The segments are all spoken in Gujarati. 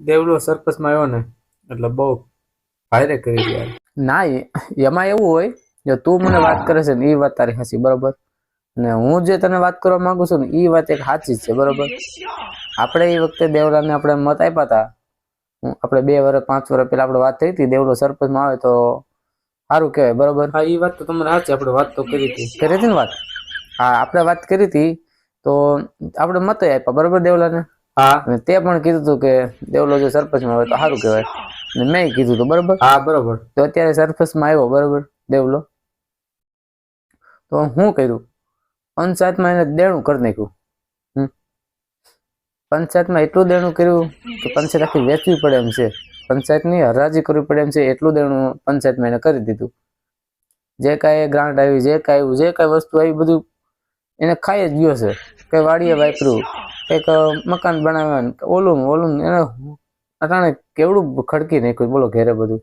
દેવલો સરપંચમાં આવ્યો ને એટલે બહુ ભારે કરી યાર. ના એમાં એવું હોય, જો તું મને વાત કરે છે ને એ વાત તારી હાચી, બરોબર, ને હું જે તને વાત કરવા માંગુ છું ને એ વાત એક સાચી જ છે, બરોબર. આપણે એ વખતે દેવલાને આપણે મત આપ્યા હતા, આપણે 2 વર્ષ 5 વર્ષ પહેલા આપણે વાત થઈ હતી, દેવલો સરપંચમાં આવે તો સારું કહેવાય, બરોબર. હા એ વાત તો તમારે સાચી, આપણે વાત તો કરી હતી ને વાત. હા આપણે વાત કરી હતી તો આપણે મત આપ્યા, બરોબર, દેવલાને. હા તે પણ કીધું હતું કે દેવલો જો સરપંચમાં આવે તો સારું કહેવાય, ને મેં કીધું હતું, બરોબર. હા બરોબર. તો અત્યારે સરપંચમાં આવ્યો, બરોબર, દેવલો. તો હું કર્યું, પંચાયતમાં એને દેણું કરી નાખ્યું. પંચાયતમાં એટલું દેણું કર્યું કે પંચાયત આખી વેચવી પડે એમ છે, પંચાયતની હરાજી કરવી પડે એમ છે, એટલું દેણું પંચાયતમાં એને કરી દીધું. જે કાંઈ ગ્રાન્ટ આવી, જે કાંઈ વસ્તુ આવી, બધું એને ખાઈ જ ગયો છે. કઈ વાડીએ વાપર્યું, કંઈક મકાન બનાવ્યા, ઓલું એને અટાણે કેવડું ખડકી નાખ્યું, બોલો, ઘેરે બધું.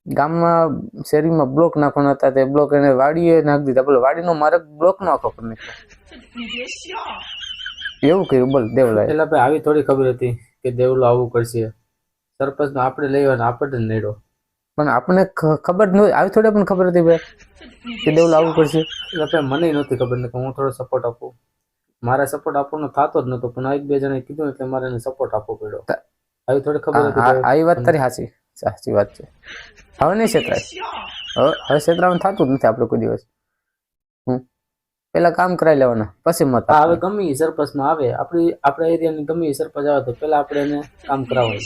ગામમાં શેરીમાં બ્લોક નાખવાના હતા, તે બ્લોક એને વાડીએ નાખી દીધા, બોલો, વાડીનો માર્ગ બ્લોક નો આખો કરી નાખ્યો. એવું કર્યું, બોલ, દેવલાએ. એટલે ભાઈ આવી થોડી ખબર હતી કે દેવલો આવું કરશે. સરપંચ આપણે લેવાનો, આપણે નેડો. પણ આપણને ખબર ન આવી, થોડી આપણને ખબર હતી ભાઈ કે દેવલો આવું કરશે. એટલે મને નહોતી ખબર ને, હું થોડો સપોર્ટ આપું. મારે સપોર્ટ આપવાનો થતો જ નતો, પણ 1-2 જણાએ કીધું એટલે મારે એને સપોર્ટ આપવો પડ્યો. આવી થોડી ખબર હતી. આવી વાત તારી સાચી વાત છે. હવે નહીં છેતરાય, હવે છેતરાવાનું થતું જ નથી આપણે કોઈ દિવસ. પેલા કામ કરાવી લેવાના, પછી મત. હવે ગમે સરપંચમાં આવે, આપણા એરિયાની ગમે સરપંચ આવે તો પેલા આપણે એને કામ કરાવવાનું.